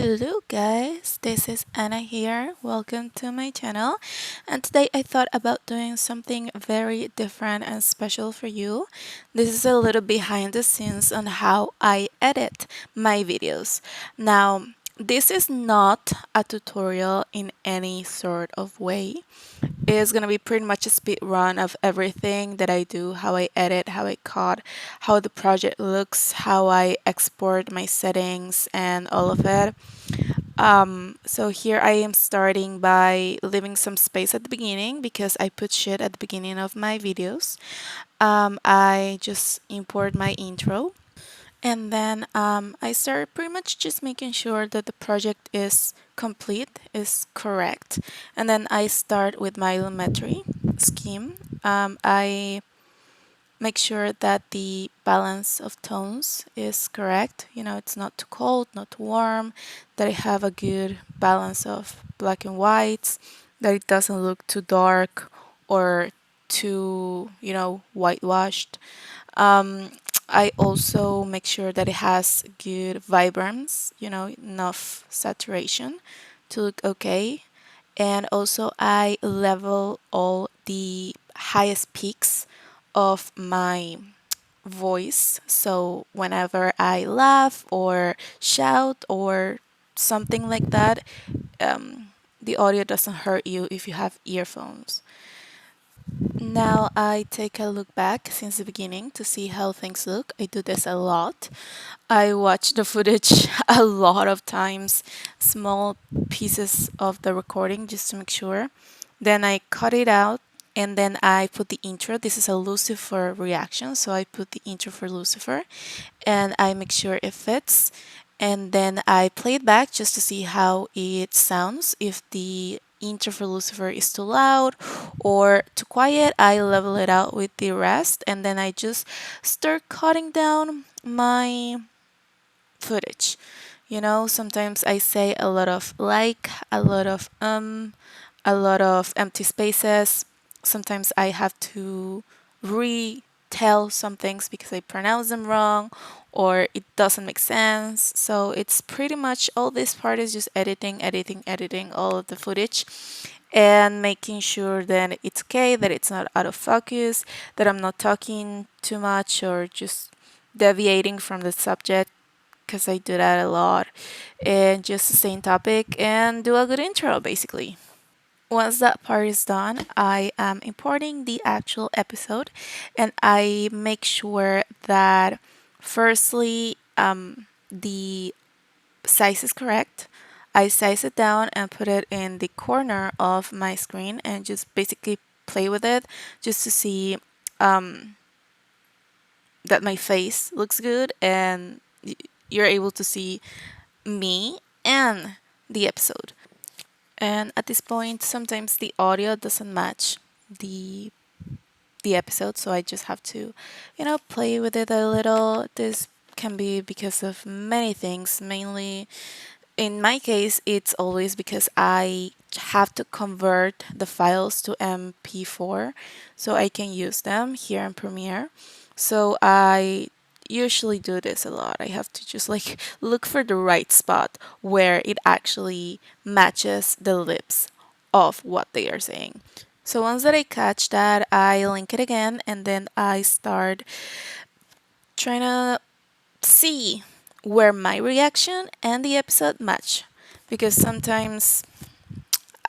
Hello guys, this is Anna here. Welcome to my channel. And today I thought about doing something very different and special for you. This is a little behind the scenes on how I edit my videos. Now, this is not a tutorial in any sort of way. It's gonna be pretty much a speed run of everything that I do, how I edit, how I cut, how the project looks, how I export my settings, and all of it. So here I am starting by leaving some space at the beginning because I put shit at the beginning of my videos. I just import my intro and then I start pretty much just making sure that the project is complete, is correct. And then I start with my lumetri scheme. I make sure that the balance of tones is correct. You know, it's not too cold, not too warm, that I have a good balance of black and whites, that it doesn't look too dark or too, whitewashed. Um, I also make sure that it has good vibrance, enough saturation to look okay. And also I level all the highest peaks of my voice. So whenever I laugh or shout or something like that, the audio doesn't hurt you if you have earphones. Now I take a look back since the beginning to see how things look. I do this a lot. I watch the footage a lot of times, small pieces of the recording just to make sure. Then I cut it out and then I put the intro. This is a Lucifer reaction, so I put the intro for Lucifer and I make sure it fits. And then I play it back just to see how it sounds. If the intro for Lucifer is too loud or too quiet, I level it out with the rest and then I just start cutting down my footage. Sometimes I say a lot of a lot of empty spaces. Sometimes I have to retell some things because I pronounce them wrong or it doesn't make sense. So it's pretty much all this part is just editing all of the footage and making sure that it's okay, that it's not out of focus, that I'm not talking too much or just deviating from the subject because I do that a lot, and just stay in topic and do a good intro basically. Once that part is done, I am importing the actual episode and I make sure that firstly the size is correct. I size it down and put it in the corner of my screen and just basically play with it just to see that my face looks good and you're able to see me and the episode. And at this point, sometimes the audio doesn't match the the episode, so I just have to, play with it a little. This can be because of many things. Mainly, in my case, it's always because I have to convert the files to MP4 so I can use them here in Premiere. So I usually do this a lot. I have to just like look for the right spot where it actually matches the lips of what they are saying. So once that I catch that, I link it again and then I start trying to see where my reaction and the episode match. Because sometimes,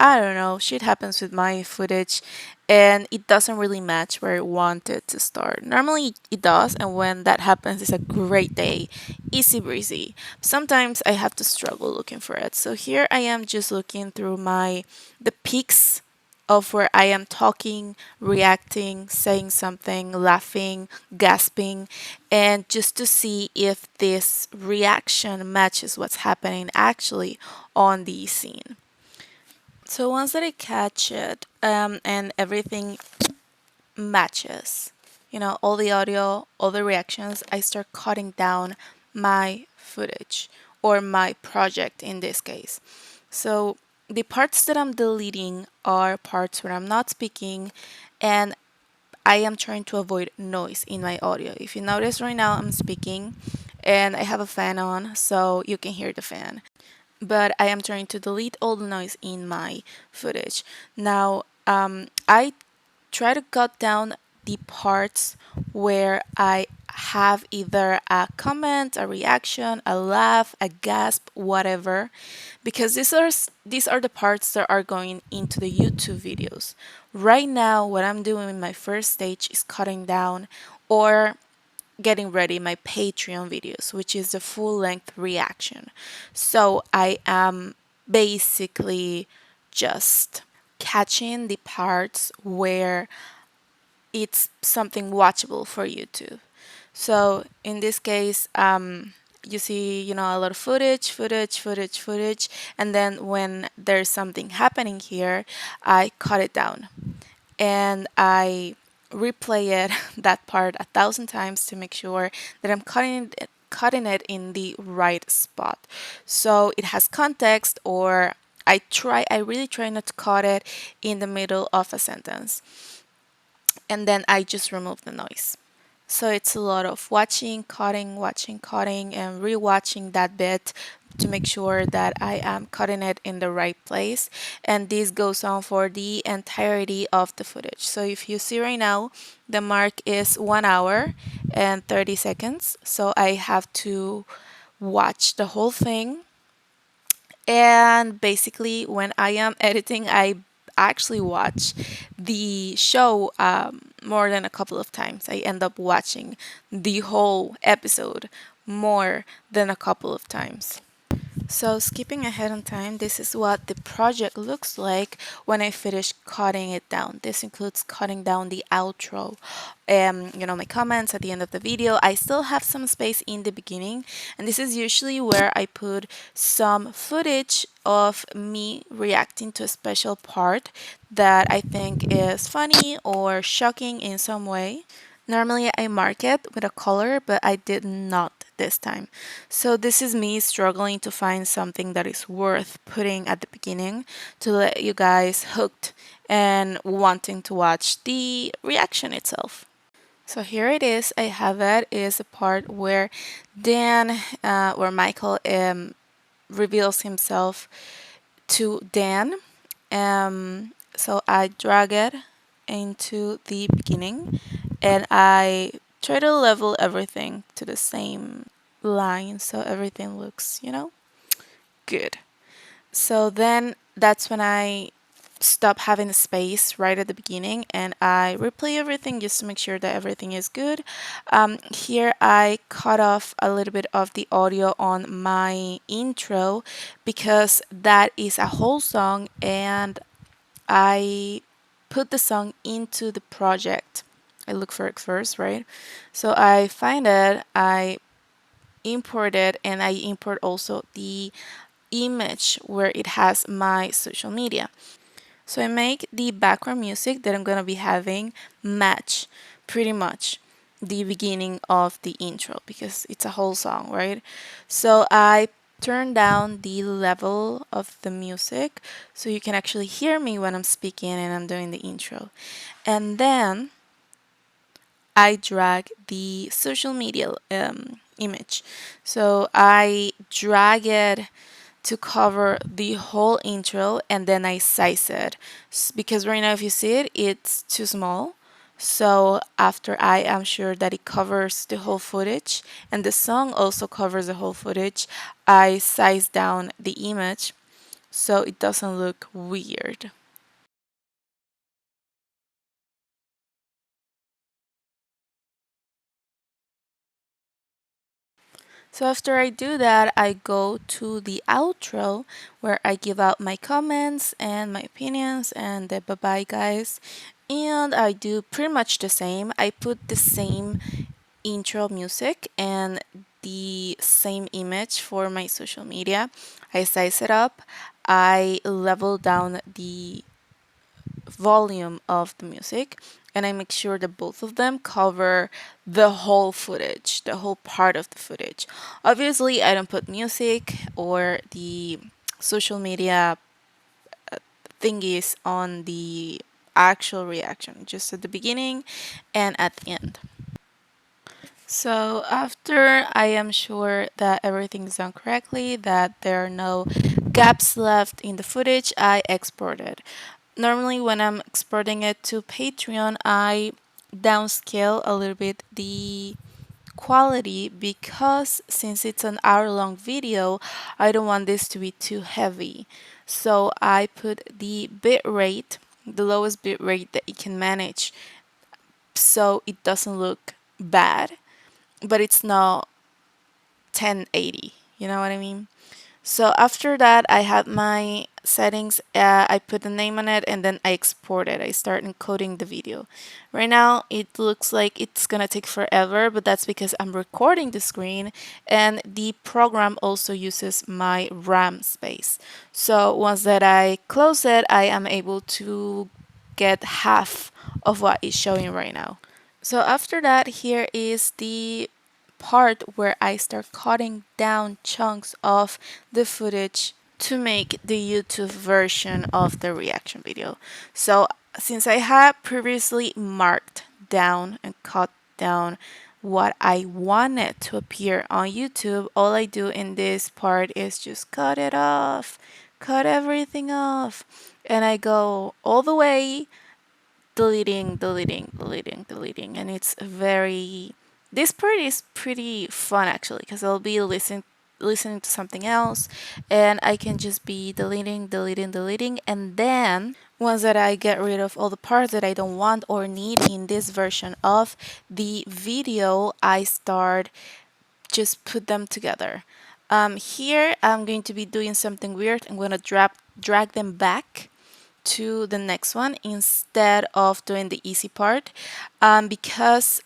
I don't know, shit happens with my footage and it doesn't really match where I want it to start. Normally it does, and when that happens, it's a great day, easy breezy. Sometimes I have to struggle looking for it. So here I am just looking through the peaks of where I am talking, reacting, saying something, laughing, gasping, and just to see if this reaction matches what's happening actually on the scene. So once that I catch it and everything matches, all the audio, all the reactions, I start cutting down my footage or my project in this case. So the parts that I'm deleting are parts where I'm not speaking and I am trying to avoid noise in my audio. If you notice right now, I'm speaking and I have a fan on so you can hear the fan. but I am trying to delete all the noise in my footage. Now, I try to cut down the parts where I have either a comment, a reaction, a laugh, a gasp, whatever, because these are the parts that are going into the YouTube videos. Right now, what I'm doing in my first stage is cutting down or getting ready my Patreon videos, which is the full length reaction. So I am basically just catching the parts where it's something watchable for YouTube. So in this case, you see, a lot of footage, and then when there's something happening here, I cut it down and I replay it that part 1,000 times to make sure that I'm cutting it in the right spot. So it has context, or I really try not to cut it in the middle of a sentence. And then I just remove the noise. So it's a lot of watching, cutting, and rewatching that bit to make sure that I am cutting it in the right place. And this goes on for the entirety of the footage. So if you see right now, the mark is 1 hour and 30 seconds. So I have to watch the whole thing, and basically, when I am editing, I actually watch the show more than a couple of times. I end up watching the whole episode more than a couple of times. So skipping ahead in time, this is what the project looks like when I finish cutting it down. This includes cutting down the outro, my comments at the end of the video. I still have some space in the beginning, and this is usually where I put some footage of me reacting to a special part that I think is funny or shocking in some way. Normally I mark it with a color, but I did not this time. So this is me struggling to find something that is worth putting at the beginning to let you guys hooked and wanting to watch the reaction itself. So here it is. I have it. It is a part where where Michael reveals himself to Dan. So I drag it into the beginning, and I try to level everything to the same line so everything looks, good. So then that's when I stop having a space right at the beginning, and I replay everything just to make sure that everything is good. Here I cut off a little bit of the audio on my intro because that is a whole song, and I put the song into the project. I look for it first, right? So I find it, I import it, and I import also the image where it has my social media. So I make the background music that I'm gonna be having match pretty much the beginning of the intro because it's a whole song, right? So I turn down the level of the music so you can actually hear me when I'm speaking and I'm doing the intro. And then I drag the social media image. So I drag it to cover the whole intro, and then I size it because right now if you see it, it's too small. So after I am sure that it covers the whole footage and the song also covers the whole footage, I size down the image so it doesn't look weird. So after I do that, I go to the outro where I give out my comments and my opinions and the bye bye guys. And I do pretty much the same. I put the same intro music and the same image for my social media. I size it up. I level down the volume of the music, and I make sure that both of them cover the whole footage, the whole part of the footage. Obviously, I don't put music or the social media thingies on the actual reaction, just at the beginning and at the end. So after I am sure that everything's done correctly, that there are no gaps left in the footage, I export it. Normally, when I'm exporting it to Patreon, I downscale a little bit the quality because since it's an hour-long video, I don't want this to be too heavy. So I put the bit rate, the lowest bit rate that you can manage, so it doesn't look bad, but it's not 1080. You know what I mean? So after that, I have my settings. I put the name on it and then I export it. I start encoding the video. Right now, it looks like it's gonna take forever, but that's because I'm recording the screen and the program also uses my RAM space. So once that I close it, I am able to get half of what is showing right now. So after that, here is the part where I start cutting down chunks of the footage to make the YouTube version of the reaction video. So since I had previously marked down and cut down what I wanted to appear on YouTube, all I do in this part is just cut it off, cut everything off, and I go all the way deleting, deleting, deleting, deleting, and it's very. This part is pretty fun actually because I'll be listening to something else, and I can just be deleting, deleting, deleting, and then once that I get rid of all the parts that I don't want or need in this version of the video, I start just put them together. Here I'm going to be doing something weird. I'm going to drag them back to the next one instead of doing the easy part, because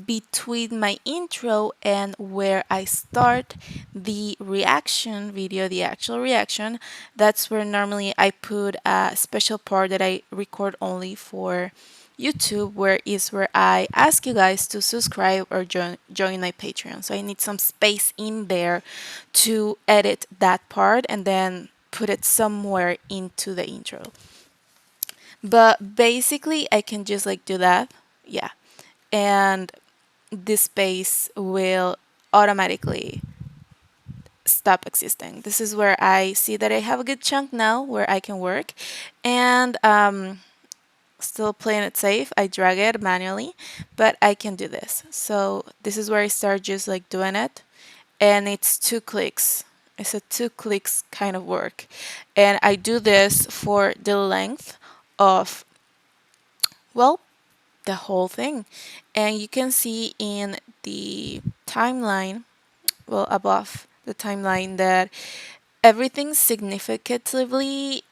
between my intro and where I start the reaction video, the actual reaction, that's where normally I put a special part that I record only for YouTube, where is where I ask you guys to subscribe or join my Patreon. So I need some space in there to edit that part and then put it somewhere into the intro. But basically, I can just like do that. Yeah. And this space will automatically stop existing. This is where I see that I have a good chunk now where I can work. And still playing it safe, I drag it manually, but I can do this. So this is where I start just like doing it. And it's 2 clicks. It's a 2 clicks kind of work. And I do this for the length of, well, the whole thing. And you can see in the timeline, well, above the timeline, that everything significantly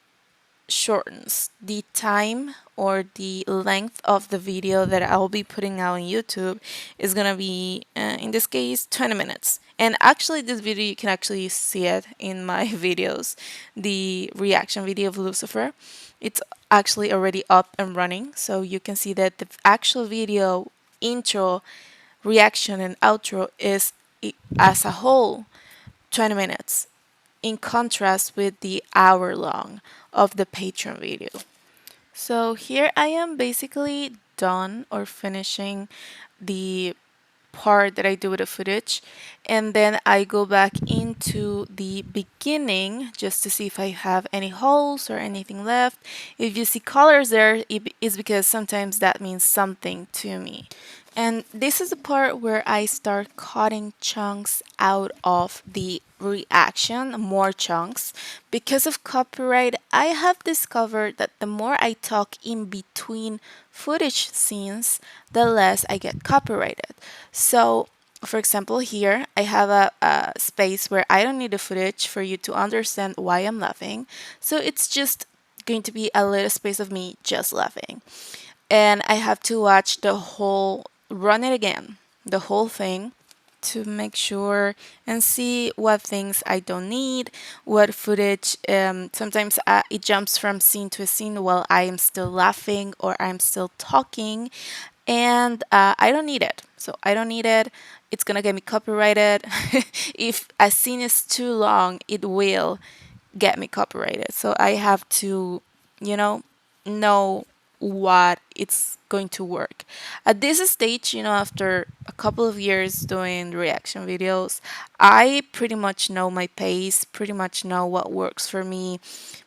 shortens. The time or the length of the video that I'll be putting out on YouTube is gonna be, in this case, 20 minutes. And actually, this video, you can actually see it in my videos, the reaction video of Lucifer. It's actually already up and running, so you can see that the actual video, intro, reaction, and outro is as a whole 20 minutes, in contrast with the hour long of the Patreon video. So here I am basically done or finishing the part that I do with the footage, and then I go back into the beginning just to see if I have any holes or anything left. If you see colors there, it is because sometimes that means something to me. And this is the part where I start cutting chunks out of the reaction, more chunks. Because of copyright, I have discovered that the more I talk in between footage scenes, the less I get copyrighted. So, for example, here I have a space where I don't need the footage for you to understand why I'm laughing. So it's just going to be a little space of me just laughing. And I have to watch the whole, run it again, the whole thing, to make sure and see what things I don't need, what footage. Sometimes it jumps from scene to scene while I am still laughing or I'm still talking, and I don't need it. So I don't need it. It's gonna get me copyrighted. If a scene is too long, it will get me copyrighted. So I have to, know what it's going to work. At this stage, after a couple of years doing reaction videos, I pretty much know my pace, pretty much know what works for me,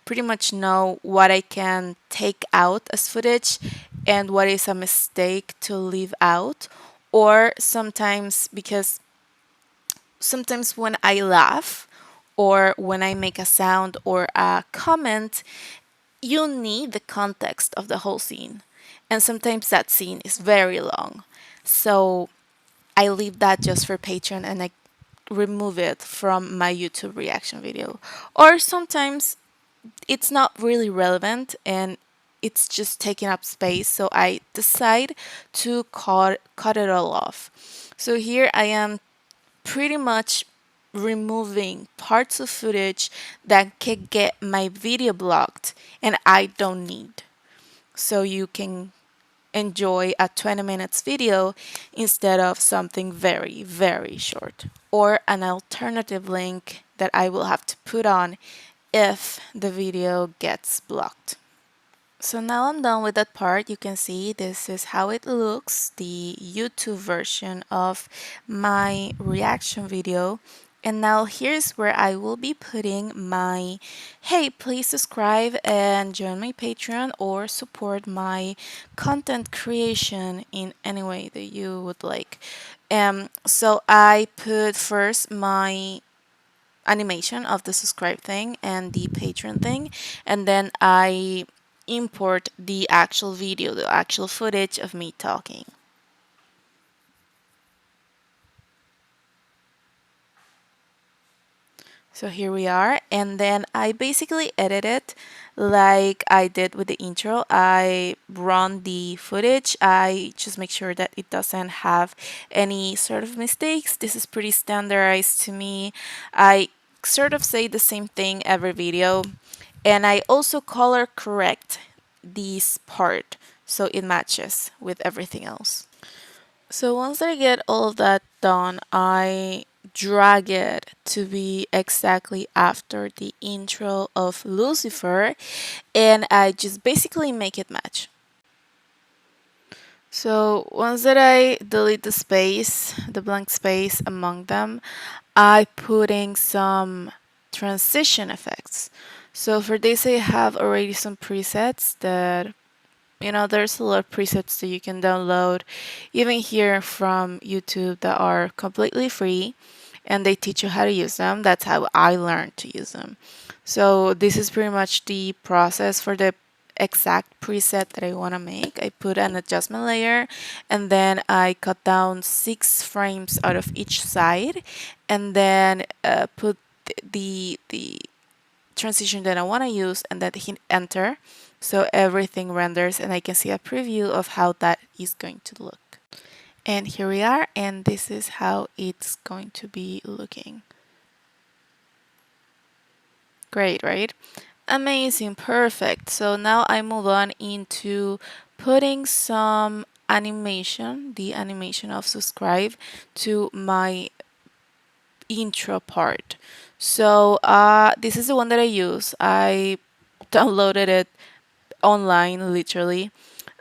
pretty much know what I can take out as footage and what is a mistake to leave out. Or sometimes, because sometimes when I laugh or when I make a sound or a comment, you need the context of the whole scene. And sometimes that scene is very long. So I leave that just for Patreon and I remove it from my YouTube reaction video. Or sometimes it's not really relevant and it's just taking up space. So I decide to cut it all off. So here I am pretty much removing parts of footage that can get my video blocked and I don't need. So you can enjoy a 20 minutes video instead of something very, very short, or an alternative link that I will have to put on if the video gets blocked. So now I'm done with that part. You can see this is how it looks, the YouTube version of my reaction video. And now here's where I will be putting my, hey, please subscribe and join my Patreon or support my content creation in any way that you would like. So I put first my animation of the subscribe thing and the Patreon thing, and then I import the actual video, the actual footage of me talking. So here we are, and then I basically edit it like I did with the intro. I run the footage, I just make sure that it doesn't have any sort of mistakes. This is pretty standardized to me. I sort of say the same thing every video, and I also color correct this part so it matches with everything else. So once I get all of that done, I drag it to be exactly after the intro of Lucifer, and I just basically make it match. So once that I delete the space, the blank space among them, I put in some transition effects. So for this I have already some presets that there's a lot of presets that you can download even here from YouTube that are completely free and they teach you how to use them. That's how I learned to use them. So this is pretty much the process for the exact preset that I want to make. I put an adjustment layer and then I cut down 6 frames out of each side and then put the transition that I want to use and then hit enter, so everything renders and I can see a preview of how that is going to look. And here we are, and this is how it's going to be looking. Great, right? Amazing, perfect. So now I move on into putting some animation, the animation of subscribe, to my intro part. So this is the one that I use. I downloaded it online, literally.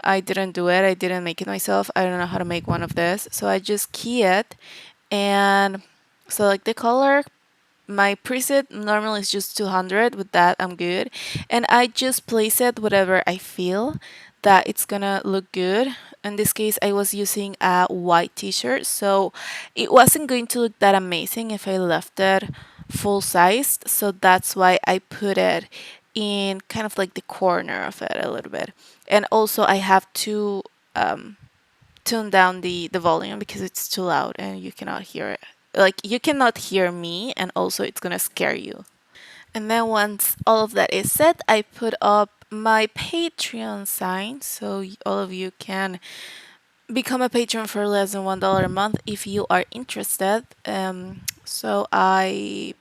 I didn't do it. I didn't make it myself. I don't know how to make one of this. So I just key it and select the color. My preset normally is just 200. With that, I'm good. And I just place it whatever I feel that it's gonna look good. In this case, I was using a white t-shirt, so it wasn't going to look that amazing if I left it full sized. So that's why I put it in kind of like the corner of it a little bit. And also I have to tune down the volume because it's too loud and you cannot hear it. Like you cannot hear me and also it's gonna scare you. And then once all of that is set, I put up my Patreon sign so all of you can become a patron for less than $1 a month if you are interested. So I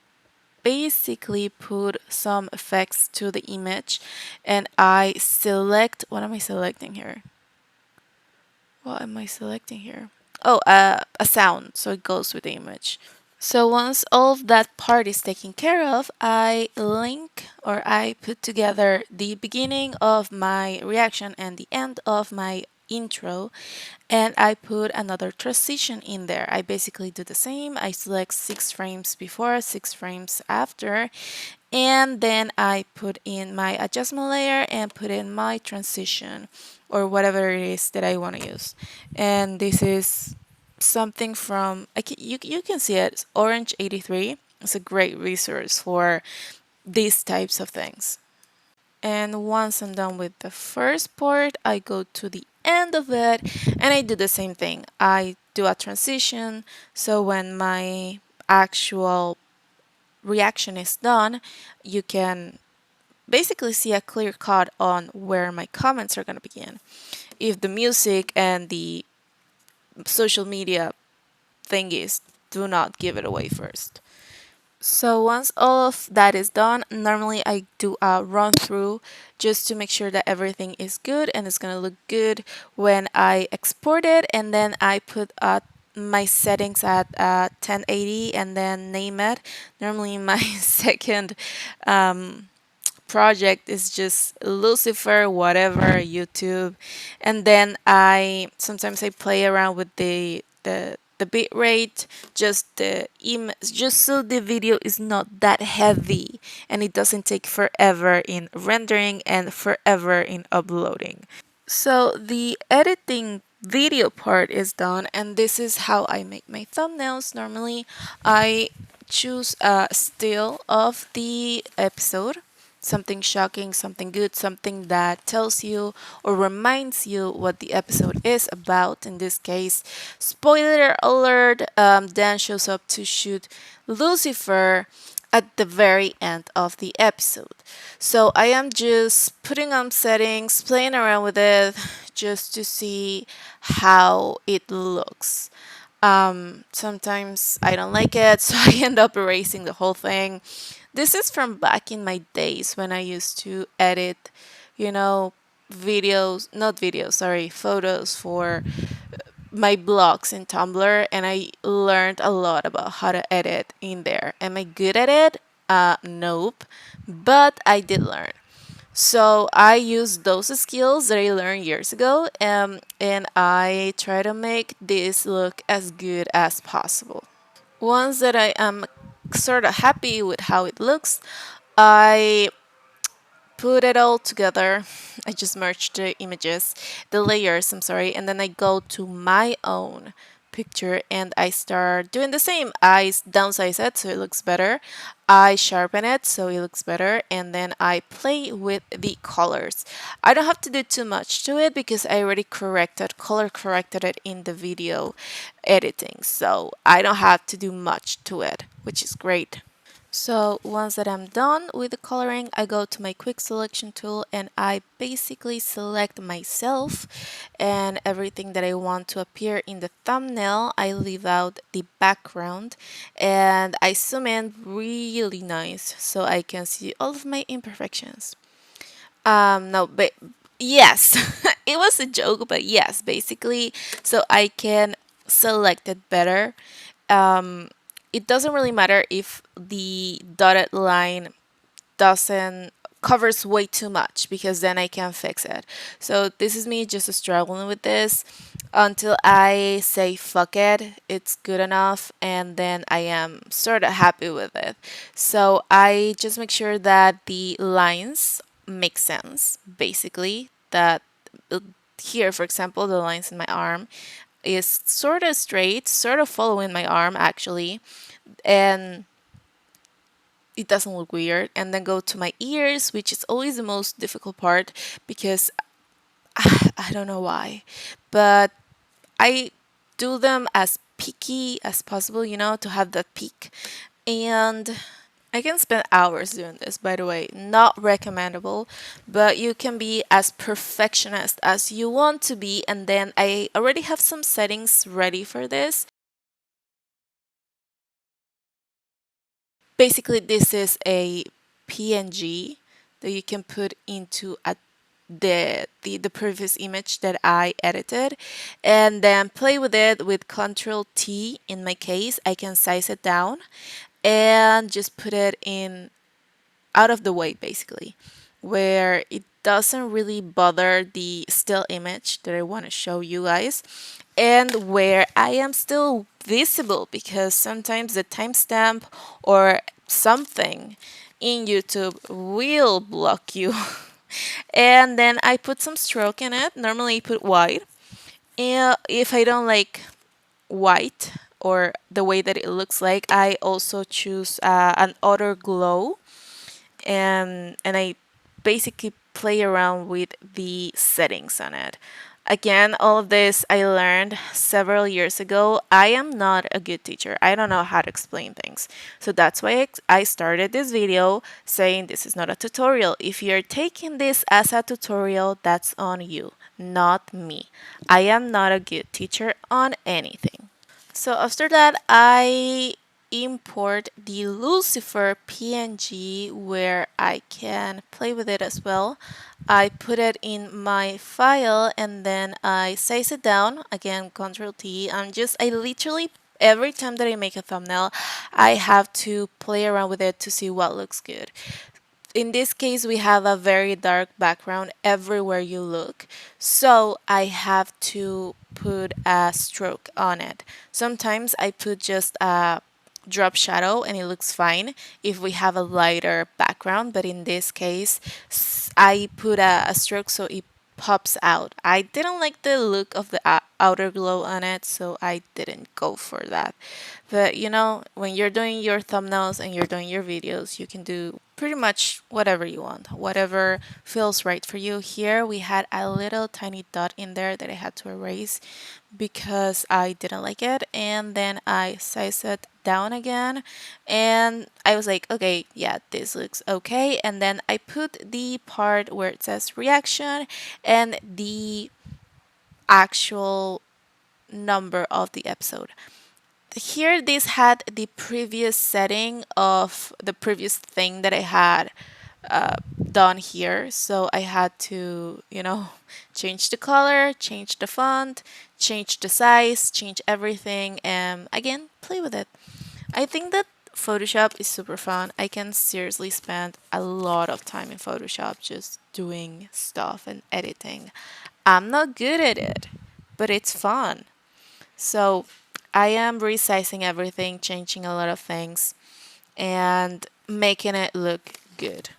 basically put some effects to the image and I select, what am I selecting here? What am I selecting here? Oh, a sound, so it goes with the image. So once all of that part is taken care of, I link or I put together the beginning of my reaction and the end of my intro, and I put another transition in there. I basically do the same. I select 6 frames before, 6 frames after, and then I put in my adjustment layer and put in my transition or whatever it is that I want to use. And this is something from you can see it, Orange 83. It's a great resource for these types of things. And once I'm done with the first part, I go to the end of it and I do the same thing. I do a transition, so when my actual reaction is done, you can basically see a clear cut on where my comments are going to begin. If the music and the social media thingies do not give it away first. So once all of that is done, normally I do a run through just to make sure that everything is good and it's gonna look good when I export it, and then I put my settings at 1080 and then name it. Normally my second um, project is just Lucifer, whatever, YouTube, and then I sometimes I play around with the bit rate, just so the video is not that heavy and it doesn't take forever in rendering and forever in uploading. So the editing video part is done, and this is how I make my thumbnails. Normally, I choose a still of the episode, something shocking, something good, something that tells you or reminds you what the episode is about. In this case, spoiler alert, Dan shows up to shoot Lucifer at the very end of the episode. So I am just putting on settings, playing around with it just to see how it looks. Sometimes I don't like it, so I end up erasing the whole thing. This is from back in my days when I used to edit, you know, videos, not videos, sorry, photos for my blogs in Tumblr, and I learned a lot about how to edit in there. Am I good at it? Nope, but I did learn. So I use those skills that I learned years ago, and I try to make this look as good as possible. Once that I am sort of happy with how it looks, I put it all together. I just merged the images, the layers, I'm sorry, and then I go to my own picture and I start doing the same. I downsize it so it looks better. I sharpen it so it looks better, and then I play with the colors. I don't have to do too much to it because I already color corrected it in the video editing. So I don't have to do much to it, which is great. So once that I'm done with the coloring, I go to my quick selection tool and I basically select myself and everything that I want to appear in the thumbnail. I leave out the background and I zoom in really nice so I can see all of my imperfections. No, but yes, it was a joke, but yes, basically, so I can select it better. um, it doesn't really matter if the dotted line doesn't covers way too much because then I can fix it. So this is me just struggling with this until I say fuck it, it's good enough, and then I am sort of happy with it. So I just make sure that the lines make sense, basically. That here, for example, the lines in my arm is sort of straight, sort of following my arm actually, and it doesn't look weird. And then go to my ears, which is always the most difficult part because I don't know why, but I do them as peaky as possible, to have that peak. And I can spend hours doing this, by the way, not recommendable, but you can be as perfectionist as you want to be. And then I already have some settings ready for this. Basically, this is a PNG that you can put into a the previous image that I edited, and then play with it with Control T. In my case, I can size it down and just put it in out of the way, basically, where it doesn't really bother the still image that I want to show you guys, and where I am still visible, because sometimes the timestamp or something in YouTube will block you. And then I put some stroke in it. Normally I put white. And if I don't like white or the way that it looks like, I also choose an outer glow, and I basically play around with the settings on it. Again, all of this I learned several years ago. I am not a good teacher. I don't know how to explain things. So that's why I started this video saying this is not a tutorial. If you're taking this as a tutorial, that's on you, not me. I am not a good teacher on anything. So after that, I import the Lucifer PNG where I can play with it as well. I put it in my file and then I size it down. Again, Control T. I literally, every time that I make a thumbnail, I have to play around with it to see what looks good. In this case, we have a very dark background everywhere you look, so I have to put a stroke on it. Sometimes I put just a drop shadow and it looks fine if we have a lighter background, but in this case, I put a stroke so it pops out. I didn't like the look of the outer glow on it, so I didn't go for that. But you know, when you're doing your thumbnails and you're doing your videos, you can do pretty much whatever you want, whatever feels right for you. Here we had a little tiny dot in there that I had to erase because I didn't like it, and then I sized it down again, and I was like, okay, yeah, this looks okay. And then I put the part where it says reaction and the actual number of the episode. Here, this had the previous setting of the previous thing that I had done here, so I had to, change the color, change the font, change the size, change everything, and again, play with it. I think that Photoshop is super fun. I can seriously spend a lot of time in Photoshop just doing stuff and editing. I'm not good at it, but it's fun. So I am resizing everything, changing a lot of things, and making it look good.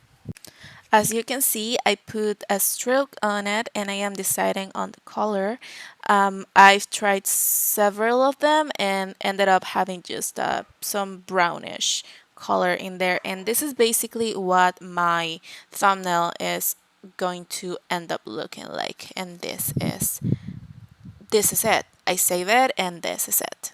As you can see, I put a stroke on it and I am deciding on the color. I've tried several of them and ended up having just some brownish color in there. And this is basically what my thumbnail is going to end up looking like. And this is it. I save it and this is it.